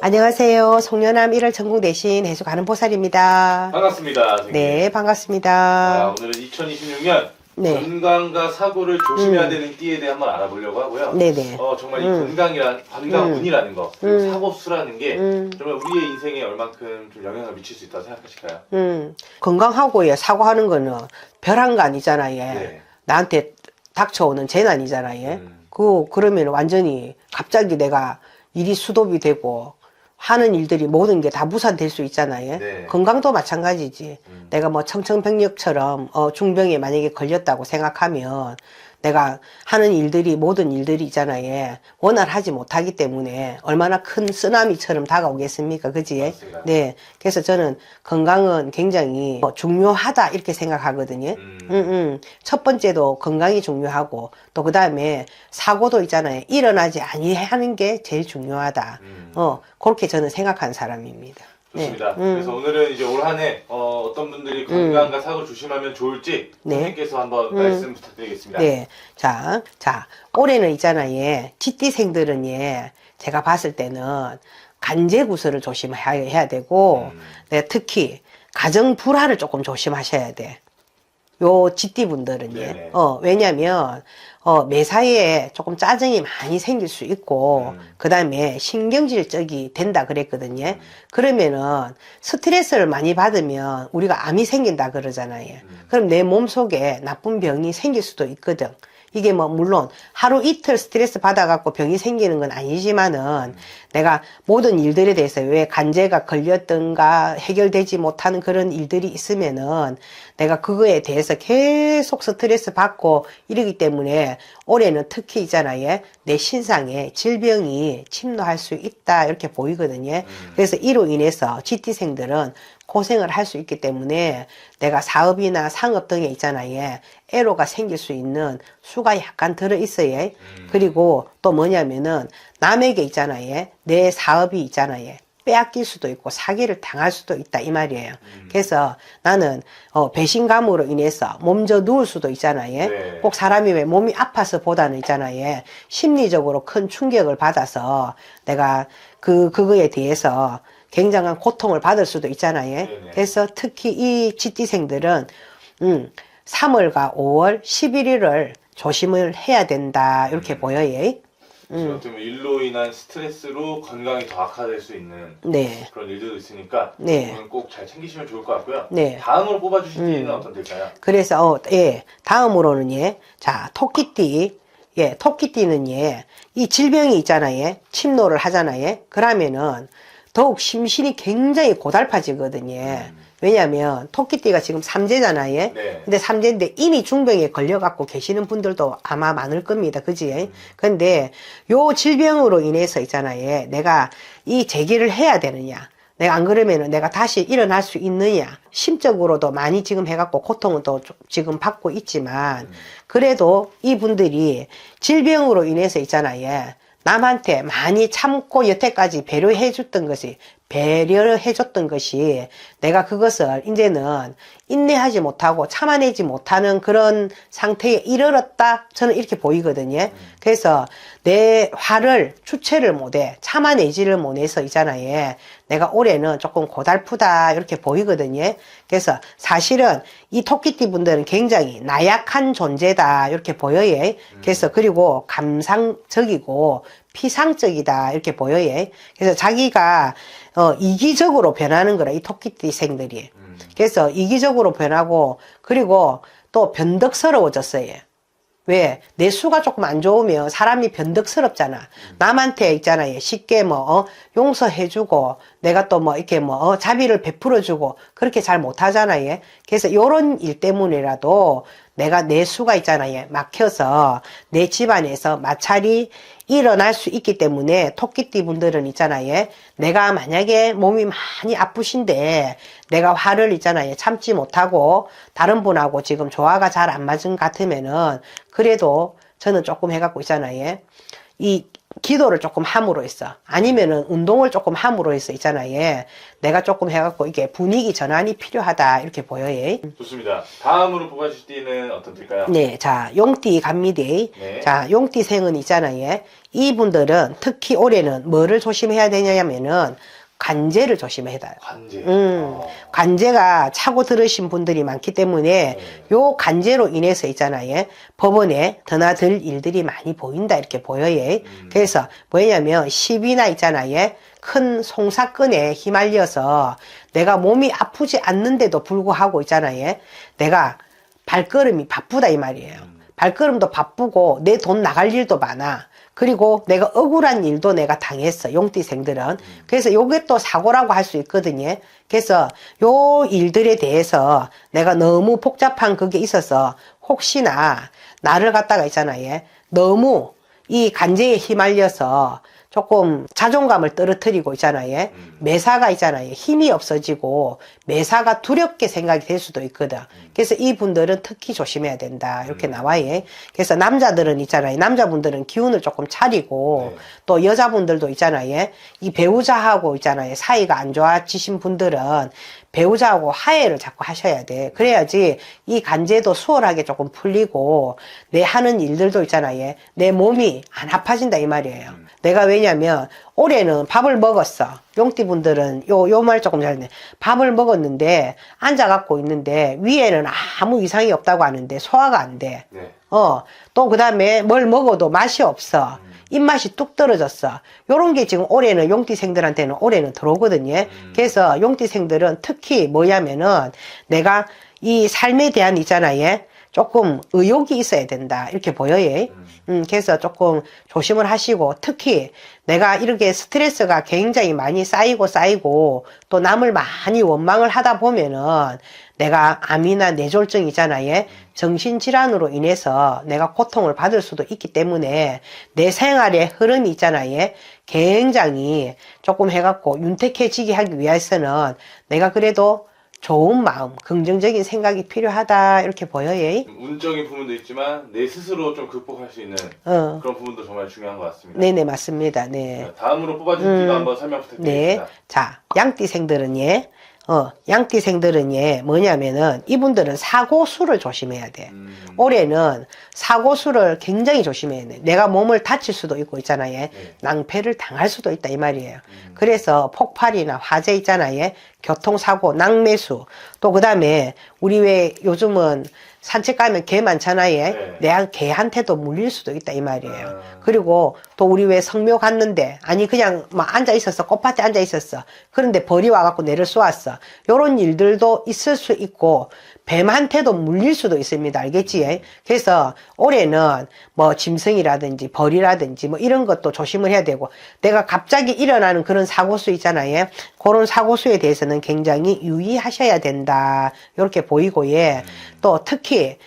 안녕하세요. 송년암 1월 전국 대신 해수 가는 보살입니다. 반갑습니다, 선생님. 네, 반갑습니다. 오늘은 2026년 네. 건강과 사고를 조심해야 되는 띠에 대해 한번 알아보려고 하고요. 네네. 정말 이 건강운이라는 거, 그리고 사고수라는 게 정말 우리의 인생에 얼만큼 좀 영향을 미칠 수 있다고 생각하실까요? 건강하고요, 사고하는 거는 별한 거 아니잖아요. 네. 나한테 닥쳐오는 재난이잖아요. 그러면 완전히 갑자기 내가 일이 수도비 되고 하는 일들이 모든 게 다 무산될 수 있잖아요. 네. 건강도 마찬가지지. 내가 뭐 청천벽력처럼 중병에 만약에 걸렸다고 생각하면 내가 하는 일들이 모든 일들이 있잖아요. 원활하지 못하기 때문에 얼마나 큰 쓰나미처럼 다가오겠습니까? 그지? 맞습니다. 네. 그래서 저는 건강은 굉장히 중요하다 이렇게 생각하거든요. 첫 번째도 건강이 중요하고 또 그 다음에 사고도 있잖아요. 일어나지 아니하는 게 제일 중요하다. 그렇게 저는 생각하는 사람입니다. 좋습니다. 그래서 오늘은 이제 올 한 해 어떤 분들이 건강과 사고 조심하면 좋을지 네. 선생님께서 한번 말씀 부탁드리겠습니다. 네. 자, 올해는 있잖아요. 쥐띠생들은 제가 봤을 때는 간제구설을 조심해야 되고, 네, 특히 가정 불화를 조금 조심하셔야 돼. 요 쥐띠분들은 네네. 왜냐면 매사에 조금 짜증이 많이 생길 수 있고 그 다음에 신경질적이 된다 그랬거든요. 그러면은 스트레스를 많이 받으면 우리가 암이 생긴다 그러잖아요. 그럼 내 몸속에 나쁜 병이 생길 수도 있거든. 이게 뭐 물론 하루 이틀 스트레스 받아갖고 병이 생기는 건 아니지만은 내가 모든 일들에 대해서 왜 간제가 걸렸던가 해결되지 못하는 그런 일들이 있으면은 내가 그거에 대해서 계속 스트레스 받고 이러기 때문에 올해는 특히 있잖아요. 내 신상에 질병이 침노할 수 있다 이렇게 보이거든요. 그래서 이로 인해서 쥐띠생들은 고생을 할 수 있기 때문에 내가 사업이나 상업 등에 있잖아요. 애로가 생길 수 있는 수가 약간 들어있어요. 그리고 또 뭐냐면은 남에게 있잖아요. 내 사업이 있잖아요. 빼앗길 수도 있고 사기를 당할 수도 있다 이 말이에요. 그래서 나는 배신감으로 인해서 몸져 누울 수도 있잖아요. 네. 꼭 사람이 왜 몸이 아파서 보다는 있잖아요. 심리적으로 큰 충격을 받아서 내가 그거에 대해서 굉장한 고통을 받을 수도 있잖아요. 네네. 그래서 특히 이 쥐띠생들은 3월과 5월 11일을 조심을 해야 된다 이렇게 보여요. 어떻게 보면 일로 인한 스트레스로 건강이 더 악화될 수 있는 네. 그런 일들도 있으니까 네. 오늘 꼭 잘 챙기시면 좋을 것 같고요. 네. 다음으로 뽑아주신 띠는 어떤 띠일까요? 그래서 다음으로는 자, 토끼띠. 토끼띠는 이 질병이 있잖아요. 침노를 하잖아요. 그러면은 더욱 심신이 굉장히 고달파지거든요. 왜냐면 토끼띠가 지금 삼재잖아요. 네. 근데 삼재인데 이미 중병에 걸려갖고 계시는 분들도 아마 많을 겁니다. 그지? 근데 요 질병으로 인해서 있잖아요. 내가 이 재기를 해야 되느냐. 내가 안 그러면은 내가 다시 일어날 수 있느냐. 심적으로도 많이 지금 해갖고 고통은 또 지금 받고 있지만 그래도 이분들이 질병으로 인해서 있잖아요. 남한테 많이 참고 여태까지 배려해줬던 것이 내가 그것을 이제는 인내하지 못하고 참아내지 못하는 그런 상태에 이르렀다 저는 이렇게 보이거든요. 그래서 내 화를 주체를 못해 참아내지를 못해서 있잖아요. 내가 올해는 조금 고달프다 이렇게 보이거든요. 그래서 사실은 이 토끼띠 분들은 굉장히 나약한 존재다 이렇게 보여요. 그래서 그리고 감상적이고 피상적이다 이렇게 보여요. 그래서 자기가 이기적으로 변하는 거라 이 토끼띠생들이. 그래서 이기적으로 변하고 그리고 또 변덕스러워졌어요. 왜? 내 수가 조금 안 좋으면 사람이 변덕스럽잖아. 남한테 있잖아요. 쉽게 용서해주고, 내가 또 이렇게 자비를 베풀어주고, 그렇게 잘 못하잖아요. 그래서 요런 일 때문이라도 내가 내 수가 있잖아요. 막혀서 내 집안에서 마찰이 일어날 수 있기 때문에 토끼띠 분들은 있잖아요. 내가 만약에 몸이 많이 아프신데 내가 화를 있잖아요. 참지 못하고 다른 분하고 지금 조화가 잘 안 맞은 것 같으면은 그래도 저는 조금 해갖고 있잖아요. 이 기도를 조금 함으로 했어. 아니면은 운동을 조금 함으로 해서 있잖아. 예. 내가 조금 해갖고 이게 분위기 전환이 필요하다. 이렇게 보여. 예. 좋습니다. 다음으로 뽑아주실 띠는 어떤 띠일까요? 네. 자, 용띠 갑니다. 네. 자, 용띠생은 있잖아. 예. 이분들은 특히 올해는 뭐를 조심해야 되냐면은 관제를 조심해야 돼요. 관제. 관제가 차고 들으신 분들이 많기 때문에 요 관제로 인해서 있잖아요. 법원에 드나들 일들이 많이 보인다 이렇게 보여요. 그래서 뭐냐면 시비나 있잖아요. 큰 송사건에 휘말려서 내가 몸이 아프지 않는데도 불구하고 있잖아요. 내가 발걸음이 바쁘다 이 말이에요. 발걸음도 바쁘고 내 돈 나갈 일도 많아. 그리고 내가 억울한 일도 내가 당했어. 용띠생들은. 그래서 요게 또 사고라고 할 수 있거든요. 그래서 요 일들에 대해서 내가 너무 복잡한 그게 있어서 혹시나 나를 갖다가 있잖아요. 너무 이 관제에 휘말려서 조금 자존감을 떨어뜨리고 있잖아요. 매사가 있잖아요. 힘이 없어지고 매사가 두렵게 생각이 될 수도 있거든. 그래서 이분들은 특히 조심해야 된다. 이렇게 나와요. 그래서 남자들은 있잖아요. 남자분들은 기운을 조금 차리고 또 여자분들도 있잖아요. 이 배우자하고 있잖아요. 사이가 안 좋아지신 분들은 배우자하고 화해를 자꾸 하셔야 돼. 그래야지 이 관제도 수월하게 조금 풀리고 내 하는 일들도 있잖아요. 내 몸이 안 아파진다 이 말이에요. 내가 왜냐면 올해는 밥을 먹었어. 용띠분들은 요 말 조금 잘했네. 밥을 먹었는데 앉아갖고 있는데 위에는 아무 이상이 없다고 하는데 소화가 안 돼. 네. 또 그 다음에 뭘 먹어도 맛이 없어. 입맛이 뚝 떨어졌어. 요런 게 지금 올해는 용띠생들한테는 올해는 들어오거든요. 그래서 용띠생들은 특히 뭐냐면은 내가 이 삶에 대한 있잖아요. 조금 의욕이 있어야 된다. 이렇게 보여요. 그래서 조금 조심을 하시고 특히 내가 이렇게 스트레스가 굉장히 많이 쌓이고 또 남을 많이 원망을 하다 보면은 내가 암이나 뇌졸중 있잖아요. 정신질환으로 인해서 내가 고통을 받을 수도 있기 때문에 내 생활의 흐름이 있잖아요. 굉장히 조금 해갖고 윤택해지게 하기 위해서는 내가 그래도 좋은 마음, 긍정적인 생각이 필요하다 이렇게 보여요. 운적인 부분도 있지만 내 스스로 좀 극복할 수 있는 그런 부분도 정말 중요한 것 같습니다. 네네 맞습니다. 네. 다음으로 뽑아주신 띠도 한번 설명 부탁드리겠습니다. 네. 자, 양띠생들은 양띠생들은 뭐냐면은 이분들은 사고수를 조심해야 돼. 올해는 사고수를 굉장히 조심해야 돼. 내가 몸을 다칠 수도 있고 있잖아요. 낭패를 당할 수도 있다 이 말이에요. 그래서 폭발이나 화재 있잖아요. 교통사고, 낭매수. 또 그 다음에 우리 왜 요즘은 산책 가면 개 많잖아요. 내가 개한테도 물릴 수도 있다 이 말이에요. 그리고 또 우리 왜 성묘 갔는데 아니 그냥 막 앉아 있었어. 꽃밭에 앉아 있었어. 그런데 벌이 와갖고 내를 쏘았어. 요런 일들도 있을 수 있고 뱀한테도 물릴 수도 있습니다. 알겠지? 그래서 올해는 뭐 짐승이라든지 벌이라든지 뭐 이런 것도 조심을 해야 되고 내가 갑자기 일어나는 그런 사고수 있잖아요. 그런 사고수에 대해서는 굉장히 유의하셔야 된다. 이렇게 보이고 예. 또 특히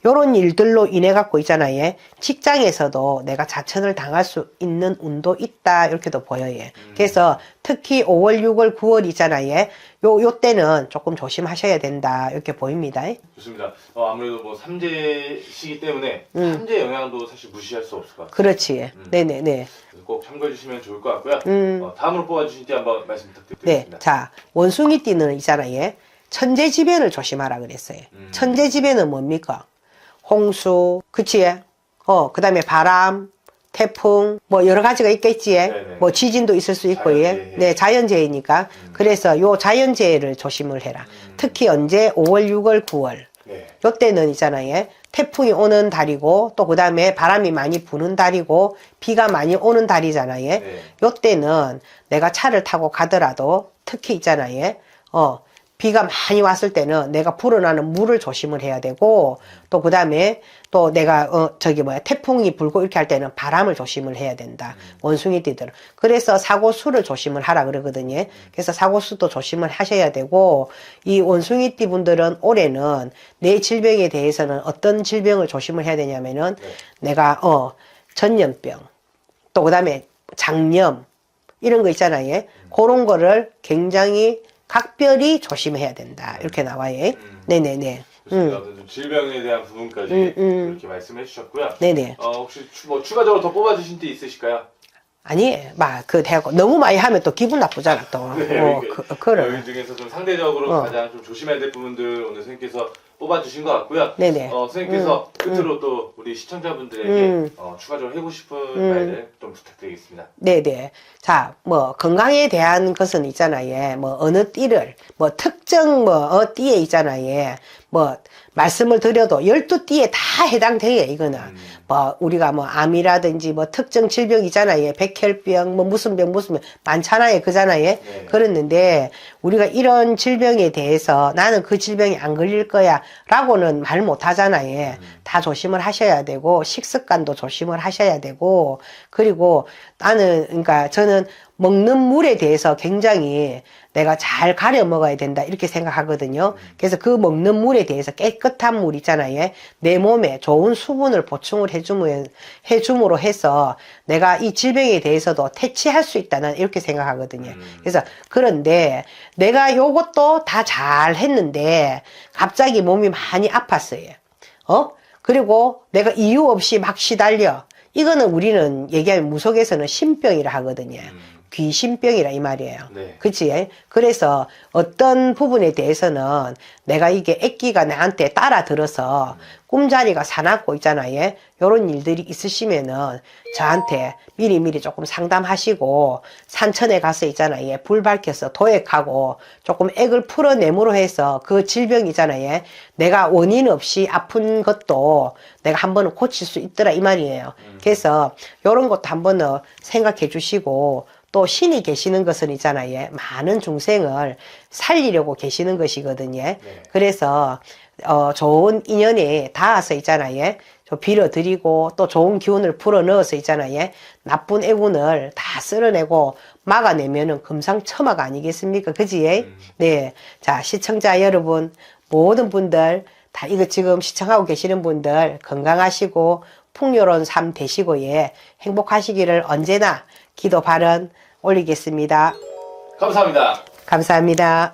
요런 일들로 인해 갖고 있잖아요. 직장에서도 내가 자천을 당할 수 있는 운도 있다. 이렇게도 보여요. 그래서 특히 5월, 6월, 9월 있잖아요. 요 때는 조금 조심하셔야 된다. 이렇게 보입니다. 좋습니다. 아무래도 뭐 삼재시기 때문에 삼재 영향도 사실 무시할 수 없을 것 같아요. 그렇지. 네네네. 꼭 참고해 주시면 좋을 것 같고요. 다음으로 뽑아주신 띠 한번 말씀 네. 부탁드리겠습니다. 자, 원숭이띠는 있잖아요. 천재지변을 조심하라 그랬어요. 천재지변은 뭡니까? 홍수, 그치? 그 다음에 바람, 태풍, 뭐 여러 가지가 있겠지. 네네. 뭐 지진도 있을 수 있고, 자연재해. 네, 자연재해니까. 그래서 요 자연재해를 조심을 해라. 특히 언제? 5월, 6월, 9월. 네. 요 때는 있잖아요. 태풍이 오는 달이고, 또 그 다음에 바람이 많이 부는 달이고, 비가 많이 오는 달이잖아요. 네. 요 때는 내가 차를 타고 가더라도 특히 있잖아요. 비가 많이 왔을 때는 내가 불어나는 물을 조심을 해야 되고 또 그 다음에 또 내가 태풍이 불고 이렇게 할 때는 바람을 조심을 해야 된다. 원숭이띠들은. 그래서 사고수를 조심을 하라 그러거든요. 그래서 사고수도 조심을 하셔야 되고 이 원숭이띠 분들은 올해는 내 질병에 대해서는 어떤 질병을 조심을 해야 되냐면은 내가 전염병 또 그 다음에 장염 이런 거 있잖아요. 그런 거를 굉장히 각별히 조심해야 된다. 이렇게 나와요. 네네네. 좋습니다. 좀 질병에 대한 부분까지 이렇게 말씀해 주셨고요. 네네. 혹시 뭐 추가적으로 더 뽑아주신 데 있으실까요? 아니, 막, 대고 너무 많이 하면 또 기분 나쁘잖아, 또. 네, 그래. 여기 중에서 좀 상대적으로 가장 좀 조심해야 될 부분들 오늘 선생님께서 뽑아주신 것 같고요. 네네. 선생님께서 끝으로 또 우리 시청자분들에게 추가적으로 해고 싶은 말들 좀 부탁드리겠습니다. 네네. 자, 뭐, 건강에 대한 것은 있잖아요. 예. 뭐, 어느 띠를, 뭐, 특정 띠에 있잖아요. 예. 뭐, 말씀을 드려도 12띠에 다 해당돼요, 이거는. 뭐, 우리가 뭐, 암이라든지 뭐, 특정 질병 있잖아요. 예. 백혈병, 뭐, 무슨 병, 많잖아요. 그잖아요. 예. 네. 그랬는데, 우리가 이런 질병에 대해서 나는 그 질병이 안 걸릴 거야. 라고는 말 못 하잖아요. 예. 다 조심을 하셔야 되고, 식습관도 조심을 하셔야 되고, 그리고 나는, 그러니까 저는 먹는 물에 대해서 굉장히 내가 잘 가려 먹어야 된다 이렇게 생각하거든요. 그래서 그 먹는 물에 대해서 깨끗한 물 있잖아요. 내 몸에 좋은 수분을 보충을 해줌으로 해서 내가 이 질병에 대해서도 퇴치할 수 있다는 이렇게 생각하거든요. 그래서 그런데 내가 요것도 다 잘 했는데 갑자기 몸이 많이 아팠어요. 그리고 내가 이유 없이 막 시달려. 이거는 우리는 얘기하면 무속에서는 신병이라 하거든요. 귀신병이라 이 말이에요. 네. 그치? 그래서 어떤 부분에 대해서는 내가 이게 액기가 나한테 따라 들어서 꿈자리가 사납고 있잖아요. 요런 일들이 있으시면은 저한테 미리미리 조금 상담하시고 산천에 가서 있잖아요. 불 밝혀서 도액하고 조금 액을 풀어내므로 해서 그 질병이잖아요. 내가 원인 없이 아픈 것도 내가 한 번은 고칠 수 있더라 이 말이에요. 그래서 요런 것도 한 번은 생각해 주시고 또 신이 계시는 것은 있잖아요. 많은 중생을 살리려고 계시는 것이거든요. 네. 그래서 좋은 인연에 닿아서 있잖아요. 빌어드리고 또 좋은 기운을 불어넣어서 있잖아요. 나쁜 애군을 다 쓸어내고 막아내면은 금상첨화가 아니겠습니까? 그지? 네. 자, 시청자 여러분, 모든 분들 다 이거 지금 시청하고 계시는 분들 건강하시고 풍요로운 삶 되시고 예. 행복하시기를 언제나 기도 발언 올리겠습니다. 감사합니다. 감사합니다.